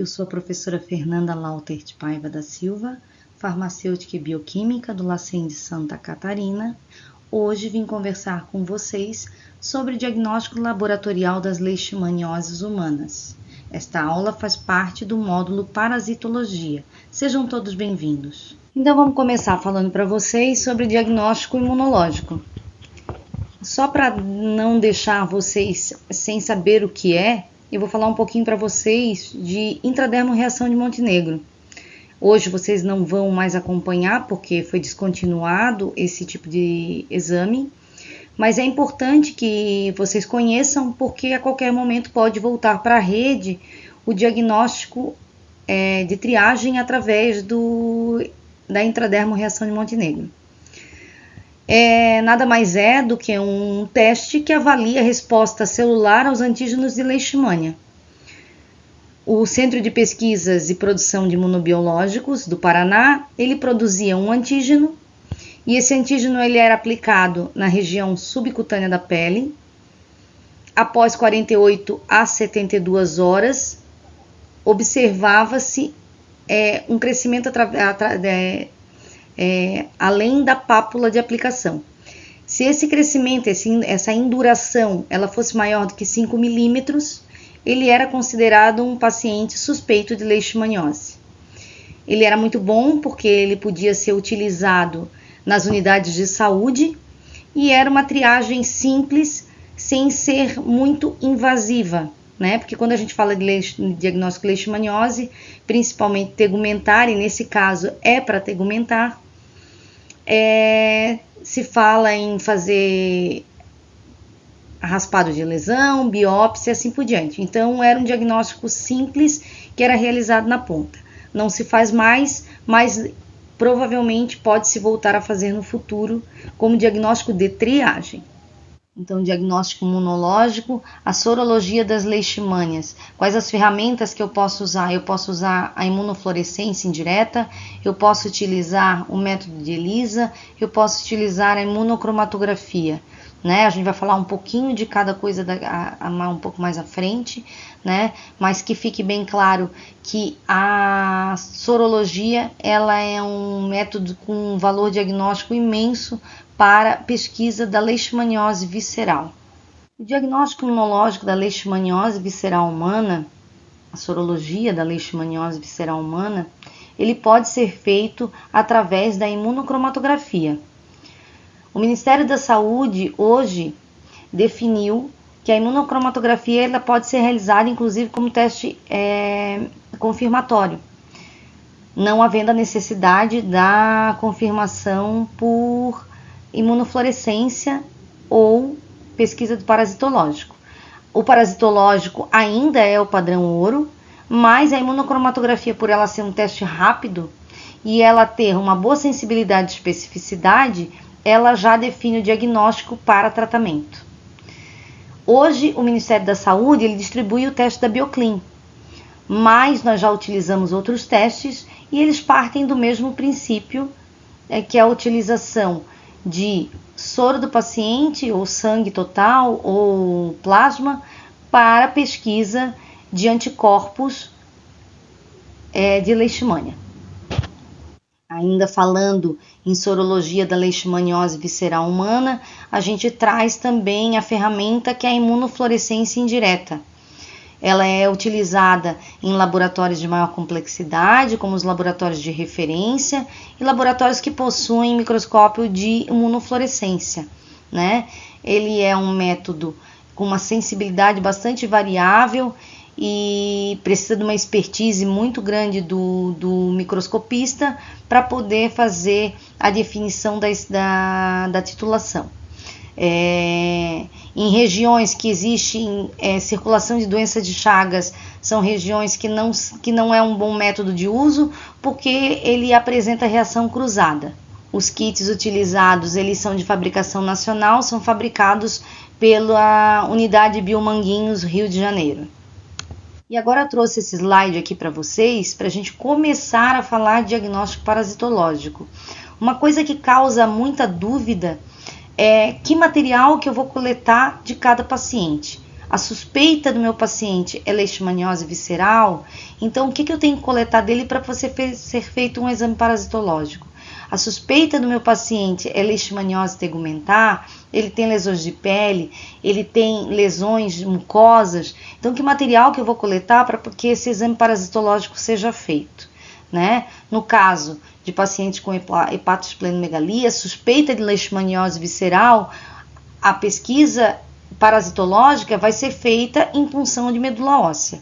Eu sou a professora Fernanda Lautert Paiva da Silva, farmacêutica e bioquímica do LACEN de Santa Catarina. Hoje vim conversar com vocês sobre o diagnóstico laboratorial das leishmanioses humanas. Esta aula faz parte do módulo Parasitologia. Sejam todos bem-vindos. Então vamos começar falando para vocês sobre o diagnóstico imunológico. Só para não deixar vocês sem saber o que é, eu vou falar um pouquinho para vocês de intradermo-reação de Montenegro. Hoje vocês não vão mais acompanhar porque foi descontinuado esse tipo de exame, mas é importante que vocês conheçam porque a qualquer momento pode voltar para a rede o diagnóstico de triagem através da intradermo-reação de Montenegro. Nada mais é do que um teste que avalia a resposta celular aos antígenos de leishmania. O Centro de Pesquisas e Produção de Imunobiológicos do Paraná, ele produzia um antígeno e esse antígeno ele era aplicado na região subcutânea da pele. Após 48 a 72 horas, observava-se um crescimento além da pápula de aplicação. Se esse crescimento, essa induração, ela fosse maior do que 5 milímetros, ele era considerado um paciente suspeito de leishmaniose. Ele era muito bom porque ele podia ser utilizado nas unidades de saúde e era uma triagem simples, sem ser muito invasiva, né? Porque quando a gente fala de diagnóstico de leishmaniose, principalmente tegumentar, e nesse caso é para tegumentar, se fala em fazer raspado de lesão, biópsia, assim por diante. Então, era um diagnóstico simples que era realizado na ponta. Não se faz mais, mas provavelmente pode-se voltar a fazer no futuro como diagnóstico de triagem. Então, diagnóstico imunológico, a sorologia das leishmanias. Quais as ferramentas que eu posso usar? Eu posso usar a imunofluorescência indireta, eu posso utilizar o método de ELISA, eu posso utilizar a imunocromatografia, né? A gente vai falar um pouquinho de cada coisa um pouco mais à frente, né? Mas que fique bem claro que a sorologia ela é um método com um valor diagnóstico imenso para pesquisa da leishmaniose visceral. O diagnóstico imunológico da leishmaniose visceral humana, a sorologia da leishmaniose visceral humana, ele pode ser feito através da imunocromatografia. O Ministério da Saúde hoje definiu que a imunocromatografia ela pode ser realizada inclusive como teste confirmatório, não havendo a necessidade da confirmação por imunofluorescência ou pesquisa do parasitológico. O parasitológico ainda é o padrão ouro, mas a imunocromatografia, por ela ser um teste rápido e ela ter uma boa sensibilidade e especificidade, ela já define o diagnóstico para tratamento. Hoje, o Ministério da Saúde ele distribui o teste da Bioclin, mas nós já utilizamos outros testes e eles partem do mesmo princípio, que é a utilização de soro do paciente, ou sangue total, ou plasma, para pesquisa de anticorpos de leishmania. Ainda falando em sorologia da leishmaniose visceral humana, a gente traz também a ferramenta que é a imunofluorescência indireta. Ela é utilizada em laboratórios de maior complexidade, como os laboratórios de referência e laboratórios que possuem microscópio de imunofluorescência, né? Ele é um método com uma sensibilidade bastante variável e precisa de uma expertise muito grande do microscopista para poder fazer a definição da titulação. Em regiões que existe circulação de doença de Chagas, são regiões que não é um bom método de uso, porque ele apresenta reação cruzada. Os kits utilizados, eles são de fabricação nacional, são fabricados pela Unidade Biomanguinhos, Rio de Janeiro. E agora eu trouxe esse slide aqui para vocês, para a gente começar a falar de diagnóstico parasitológico. Uma coisa que causa muita dúvida que material que eu vou coletar de cada paciente. A suspeita do meu paciente é leishmaniose visceral, então o que eu tenho que coletar dele para ser feito um exame parasitológico? A suspeita do meu paciente é leishmaniose tegumentar, ele tem lesões de pele, ele tem lesões mucosas, então que material que eu vou coletar para que esse exame parasitológico seja feito, né? No caso de pacientes com hepatosplenomegalia, suspeita de leishmaniose visceral, a pesquisa parasitológica vai ser feita em punção de medula óssea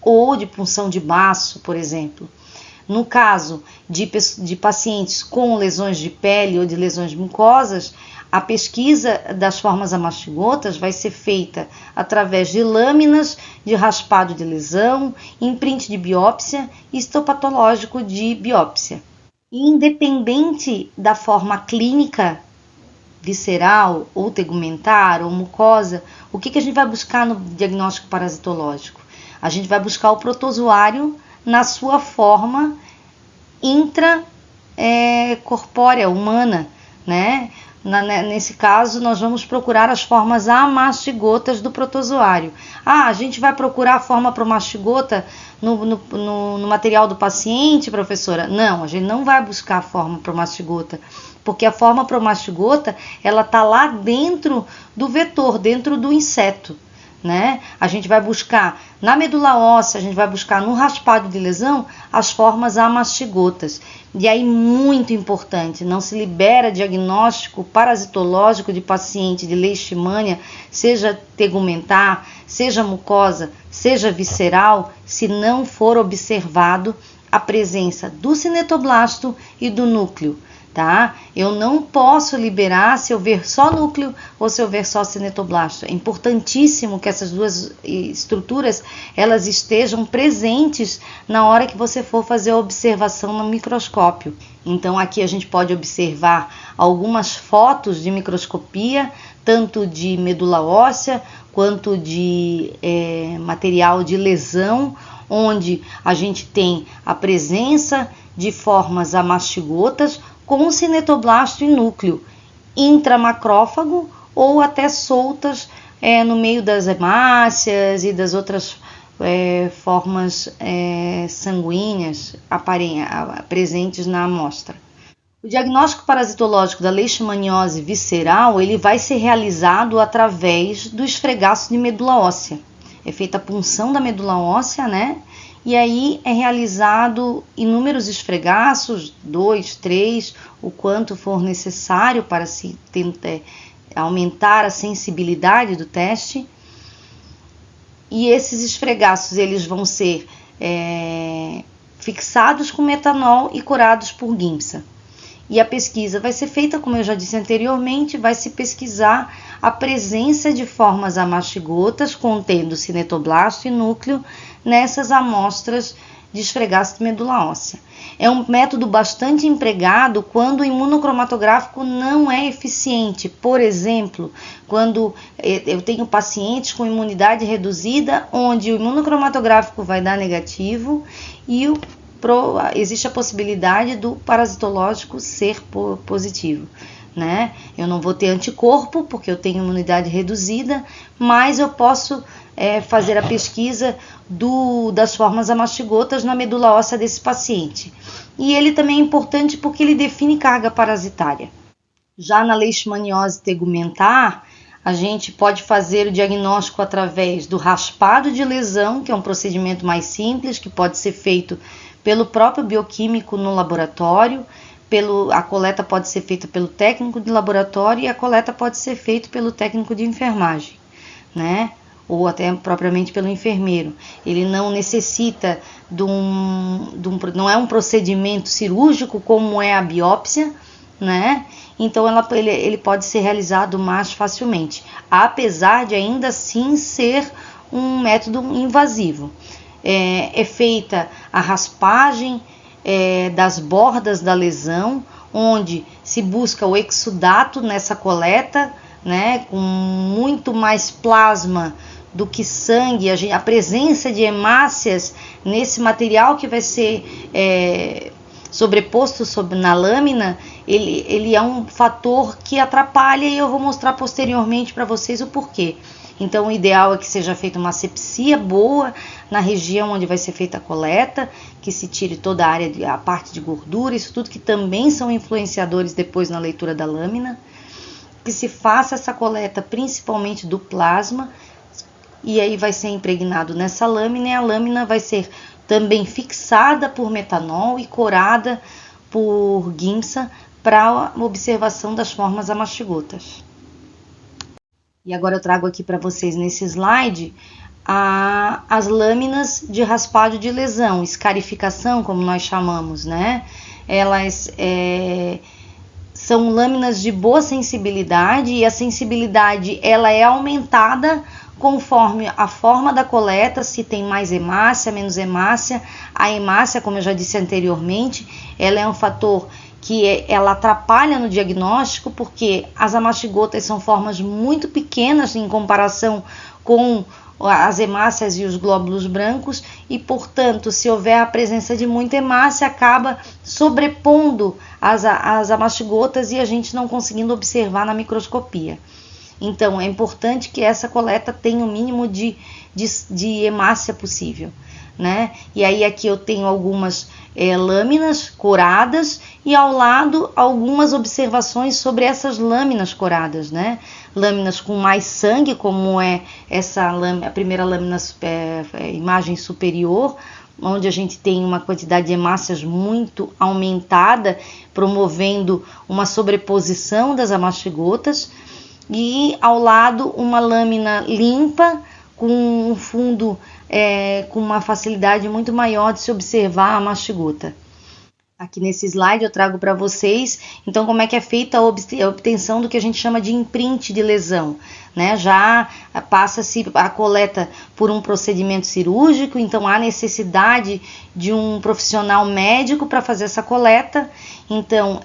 ou de punção de baço, por exemplo. No caso de pacientes com lesões de pele ou de lesões mucosas, a pesquisa das formas amastigotas vai ser feita através de lâminas de raspado de lesão, imprint de biópsia e histopatológico de biópsia. Independente da forma clínica visceral ou tegumentar ou mucosa, o que a gente vai buscar no diagnóstico parasitológico? A gente vai buscar o protozoário na sua forma intracorpórea, humana, né? Nesse caso, nós vamos procurar as formas amastigotas do protozoário. A gente vai procurar a forma promastigota no material do paciente, professora? Não, a gente não vai buscar a forma promastigota, porque a forma promastigota, ela está lá dentro do vetor, dentro do inseto, né? A gente vai buscar na medula óssea, a gente vai buscar no raspado de lesão as formas amastigotas. E aí, muito importante, não se libera diagnóstico parasitológico de paciente de leishmania, seja tegumentar, seja mucosa, seja visceral, se não for observado a presença do cinetoblasto e do núcleo. Tá? Eu não posso liberar se eu ver só núcleo ou se eu ver só cinetoblasto. É importantíssimo que essas duas estruturas elas estejam presentes na hora que você for fazer a observação no microscópio. Então aqui a gente pode observar algumas fotos de microscopia, tanto de medula óssea quanto de material de lesão, onde a gente tem a presença de formas amastigotas com cinetoblasto e núcleo, intramacrófago ou até soltas no meio das hemácias e das outras formas sanguíneas presentes na amostra. O diagnóstico parasitológico da leishmaniose visceral ele vai ser realizado através do esfregaço de medula óssea. É feita a punção da medula óssea, né? E aí é realizado inúmeros esfregaços, 2, 3, o quanto for necessário para se tentar aumentar a sensibilidade do teste. E esses esfregaços eles vão ser fixados com metanol e curados por Giemsa. E a pesquisa vai ser feita, como eu já disse anteriormente, vai se pesquisar a presença de formas amastigotas contendo cinetoblasto e núcleo nessas amostras de esfregaço de medula óssea. É um método bastante empregado quando o imunocromatográfico não é eficiente. Por exemplo, quando eu tenho pacientes com imunidade reduzida, onde o imunocromatográfico vai dar negativo e existe a possibilidade do parasitológico ser positivo, né? Eu não vou ter anticorpo porque eu tenho imunidade reduzida, mas eu posso fazer a pesquisa das formas amastigotas na medula óssea desse paciente. E ele também é importante porque ele define carga parasitária. Já na leishmaniose tegumentar, a gente pode fazer o diagnóstico através do raspado de lesão, que é um procedimento mais simples, que pode ser feito pelo próprio bioquímico no laboratório, a coleta pode ser feita pelo técnico de laboratório e a coleta pode ser feita pelo técnico de enfermagem, né? Ou até propriamente pelo enfermeiro. Ele não necessita não é um procedimento cirúrgico como é a biópsia, né? Então ele pode ser realizado mais facilmente, apesar de ainda assim ser um método invasivo. É feita a raspagem das bordas da lesão, onde se busca o exudato nessa coleta, né, com muito mais plasma do que sangue, a presença de hemácias nesse material que vai ser sobreposto na lâmina, ele é um fator que atrapalha e eu vou mostrar posteriormente para vocês o porquê. Então, o ideal é que seja feita uma asepsia boa na região onde vai ser feita a coleta, que se tire toda a parte de gordura, isso tudo que também são influenciadores depois na leitura da lâmina, que se faça essa coleta principalmente do plasma, e aí vai ser impregnado nessa lâmina, e a lâmina vai ser também fixada por metanol e corada por Giemsa para observação das formas amastigotas. E agora eu trago aqui para vocês nesse slide as lâminas de raspado de lesão, escarificação, como nós chamamos, né? Elas são lâminas de boa sensibilidade, e a sensibilidade ela é aumentada conforme a forma da coleta, se tem mais hemácia, menos hemácia. A hemácia, como eu já disse anteriormente, ela é um fator que ela atrapalha no diagnóstico, porque as amastigotas são formas muito pequenas em comparação com as hemácias e os glóbulos brancos, e portanto, se houver a presença de muita hemácia, acaba sobrepondo as amastigotas e a gente não conseguindo observar na microscopia. Então, é importante que essa coleta tenha o mínimo de hemácia possível, né? E aí aqui eu tenho algumas lâminas coradas e ao lado algumas observações sobre essas lâminas coradas, né? Lâminas com mais sangue, como é a primeira lâmina, imagem superior, onde a gente tem uma quantidade de hemácias muito aumentada, promovendo uma sobreposição das amastigotas, e ao lado uma lâmina limpa, com um fundo com uma facilidade muito maior de se observar a mastigota. Aqui nesse slide eu trago para vocês, então, como é que é feita a obtenção do que a gente chama de imprint de lesão, né? Já passa-se a coleta por um procedimento cirúrgico, então há necessidade de um profissional médico para fazer essa coleta. Então,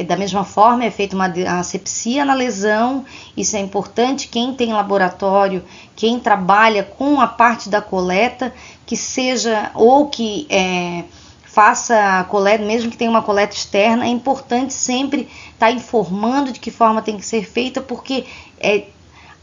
da mesma forma, é feita uma asepsia na lesão. Isso é importante. Quem tem laboratório, quem trabalha com a parte da coleta, que seja, ou que faça a coleta, mesmo que tenha uma coleta externa, é importante sempre estar informando de que forma tem que ser feita, porque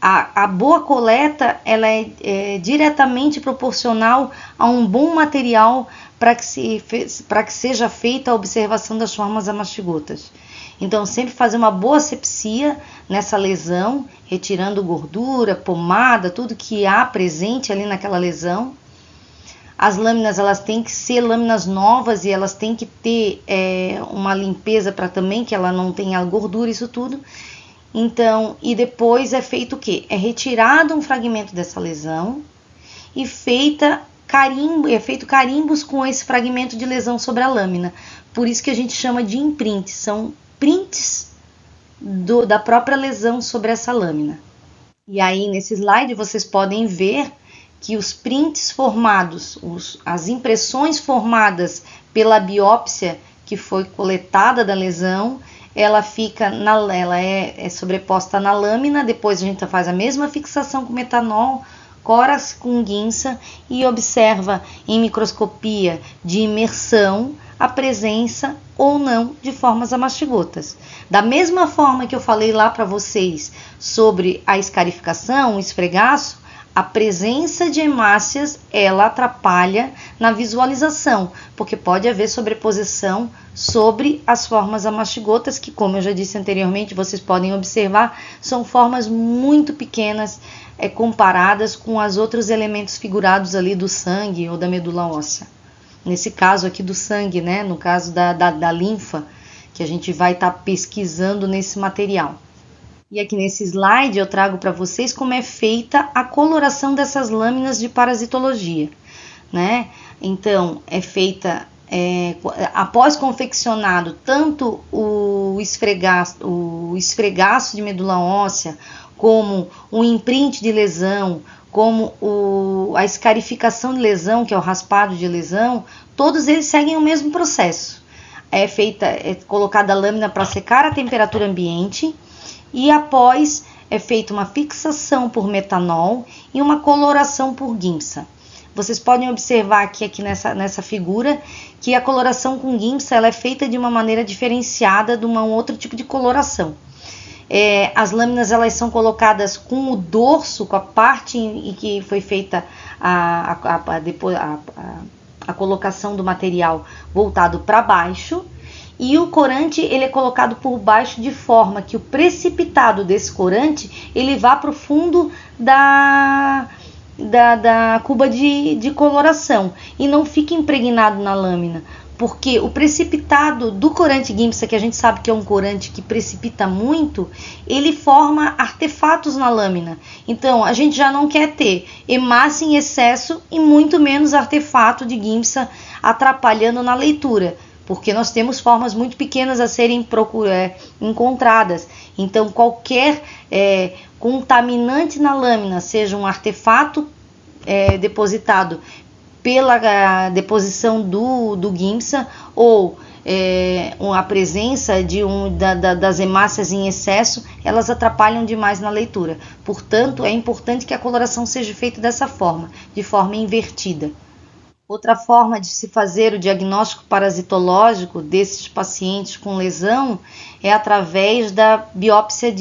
a boa coleta ela é diretamente proporcional a um bom material para que seja feita a observação das formas amastigotas. Então, sempre fazer uma boa asepsia nessa lesão, retirando gordura, pomada, tudo que há presente ali naquela lesão. As lâminas, elas têm que ser lâminas novas e elas têm que ter uma limpeza para também que ela não tenha gordura, isso tudo. Então, e depois é feito o quê? É retirado um fragmento dessa lesão e feito carimbos com esse fragmento de lesão sobre a lâmina. Por isso que a gente chama de imprint, são prints da própria lesão sobre essa lâmina. E aí, nesse slide, vocês podem ver que os prints formados, as impressões formadas pela biópsia que foi coletada da lesão, ela é sobreposta na lâmina. Depois a gente faz a mesma fixação com metanol, cora com Giemsa e observa em microscopia de imersão a presença ou não de formas amastigotas. Da mesma forma que eu falei lá para vocês sobre a escarificação, o esfregaço, a presença de hemácias, ela atrapalha na visualização, porque pode haver sobreposição sobre as formas amastigotas, que, como eu já disse anteriormente, vocês podem observar, são formas muito pequenas comparadas com os outros elementos figurados ali do sangue ou da medula óssea. Nesse caso aqui do sangue, né? No caso da linfa, que a gente vai estar pesquisando nesse material. E aqui nesse slide eu trago para vocês como é feita a coloração dessas lâminas de parasitologia, né? Então, é feita após confeccionado tanto o esfregaço de medula óssea, como o imprint de lesão, como a escarificação de lesão, que é o raspado de lesão, todos eles seguem o mesmo processo. É colocada a lâmina para secar a temperatura ambiente, e após é feita uma fixação por metanol e uma coloração por Giemsa. Vocês podem observar aqui nessa figura que a coloração com Giemsa ela é feita de uma maneira diferenciada de um outro tipo de coloração. As lâminas elas são colocadas com o dorso, com a parte em que foi feita a colocação do material voltado para baixo, e o corante ele é colocado por baixo de forma que o precipitado desse corante ele vá para o fundo da cuba de coloração e não fique impregnado na lâmina, porque o precipitado do corante Giemsa, que a gente sabe que é um corante que precipita muito, ele forma artefatos na lâmina. Então a gente já não quer ter hemácia em excesso e muito menos artefato de Giemsa atrapalhando na leitura, porque nós temos formas muito pequenas a serem encontradas. Então qualquer contaminante na lâmina, seja um artefato depositado pela deposição do Giemsa ou a presença das hemácias em excesso, elas atrapalham demais na leitura. Portanto, é importante que a coloração seja feita dessa forma, de forma invertida. Outra forma de se fazer o diagnóstico parasitológico desses pacientes com lesão é através da biópsia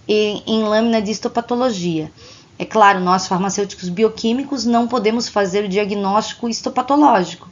em lâmina de histopatologia. É claro, nós farmacêuticos bioquímicos não podemos fazer o diagnóstico histopatológico.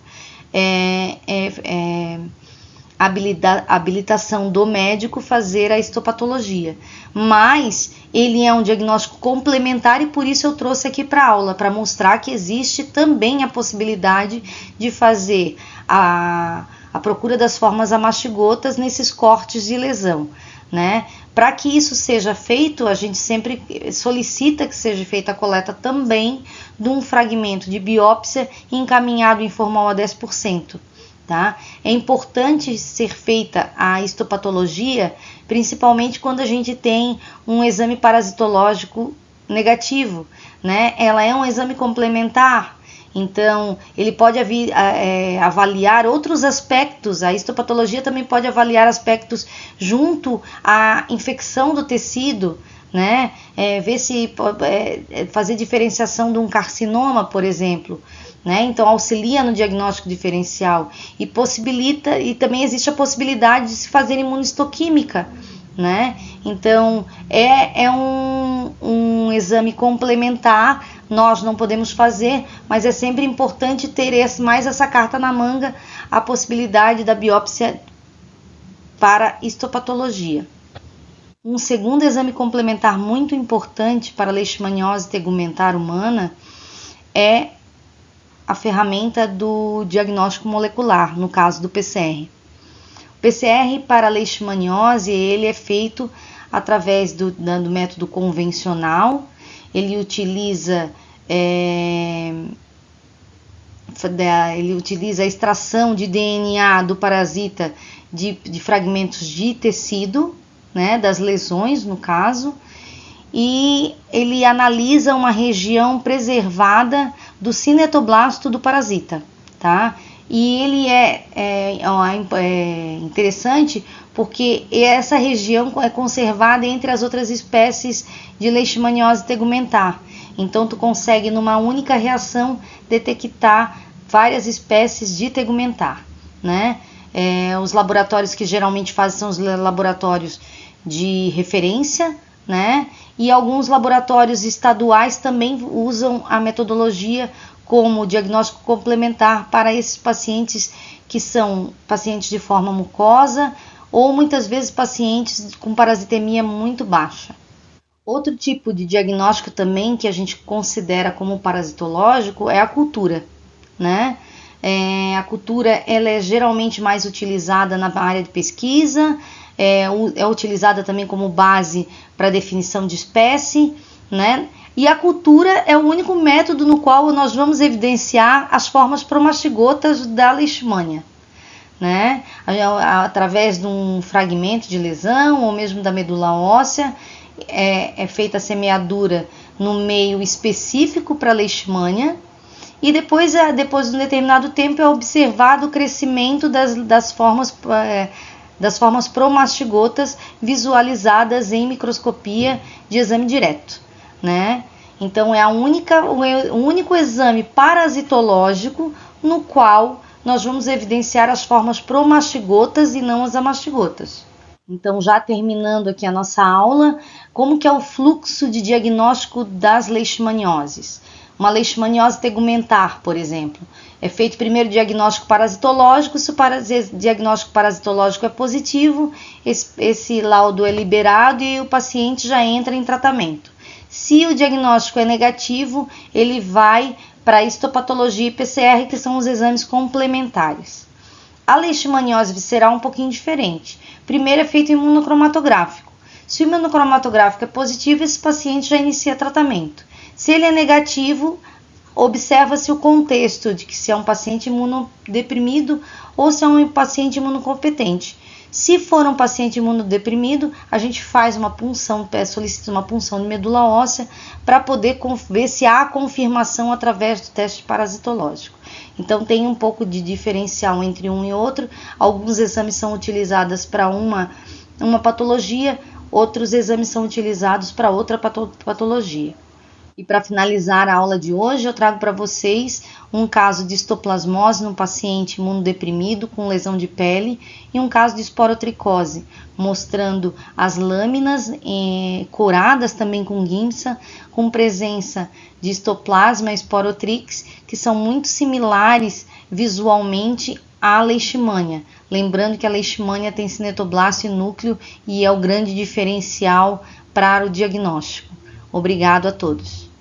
Habilitação do médico fazer a histopatologia, mas ele é um diagnóstico complementar e por isso eu trouxe aqui para a aula, para mostrar que existe também a possibilidade de fazer a procura das formas amastigotas nesses cortes de lesão, né? Para que isso seja feito, a gente sempre solicita que seja feita a coleta também de um fragmento de biópsia encaminhado em formal a 10%. Tá? É importante ser feita a histopatologia, principalmente quando a gente tem um exame parasitológico negativo, né? Ela é um exame complementar, então ele pode avaliar outros aspectos. A histopatologia também pode avaliar aspectos junto à infecção do tecido, né? Ver se fazer diferenciação de um carcinoma, por exemplo. Né? Então auxilia no diagnóstico diferencial e possibilita, e também existe a possibilidade de se fazer imunistoquímica, né? Então é um exame complementar, nós não podemos fazer, mas é sempre importante ter mais essa carta na manga, a possibilidade da biópsia para histopatologia. Um segundo exame complementar muito importante para a leishmaniose tegumentar humana é a ferramenta do diagnóstico molecular, no caso do PCR. O PCR para a leishmaniose, ele é feito através do método convencional, ele utiliza a extração de DNA do parasita de fragmentos de tecido, né, das lesões no caso, e ele analisa uma região preservada do cinetoblasto do parasita, tá? E ele é interessante porque essa região é conservada entre as outras espécies de leishmaniose tegumentar. Então tu consegue numa única reação detectar várias espécies de tegumentar, né? Os laboratórios que geralmente fazem são os laboratórios de referência, né? E alguns laboratórios estaduais também usam a metodologia como diagnóstico complementar para esses pacientes que são pacientes de forma mucosa ou muitas vezes pacientes com parasitemia muito baixa. Outro tipo de diagnóstico também que a gente considera como parasitológico é a cultura, né? A cultura ela é geralmente mais utilizada na área de pesquisa, é utilizada também como base para definição de espécie, né? E a cultura é o único método no qual nós vamos evidenciar as formas promastigotas da leishmania, né? Através de um fragmento de lesão ou mesmo da medula óssea, é feita a semeadura no meio específico para a leishmania e depois de um determinado tempo é observado o crescimento das formas promastigotas visualizadas em microscopia de exame direto, né? Então é o único exame parasitológico no qual nós vamos evidenciar as formas promastigotas e não as amastigotas. Então, já terminando aqui a nossa aula, como que é o fluxo de diagnóstico das leishmanioses? Uma leishmaniose tegumentar, por exemplo, é feito primeiro diagnóstico parasitológico. Se o diagnóstico parasitológico é positivo, esse laudo é liberado e o paciente já entra em tratamento. Se o diagnóstico é negativo, ele vai para a histopatologia e PCR, que são os exames complementares. A leishmaniose visceral é um pouquinho diferente. Primeiro é feito imunocromatográfico. Se o imunocromatográfico é positivo, esse paciente já inicia tratamento. Se ele é negativo, observa-se o contexto de que se é um paciente imunodeprimido ou se é um paciente imunocompetente. Se for um paciente imunodeprimido, a gente faz uma punção, solicita uma punção de medula óssea para poder ver se há confirmação através do teste parasitológico. Então tem um pouco de diferencial entre um e outro. Alguns exames são utilizados para uma patologia, outros exames são utilizados para outra patologia. E para finalizar a aula de hoje, eu trago para vocês um caso de histoplasmose num paciente imunodeprimido com lesão de pele e um caso de esporotricose, mostrando as lâminas curadas também com Giemsa, com presença de histoplasma e esporotrix, que são muito similares visualmente à leishmania. Lembrando que a leishmania tem cinetoblasto e núcleo e é o grande diferencial para o diagnóstico. Obrigado a todos.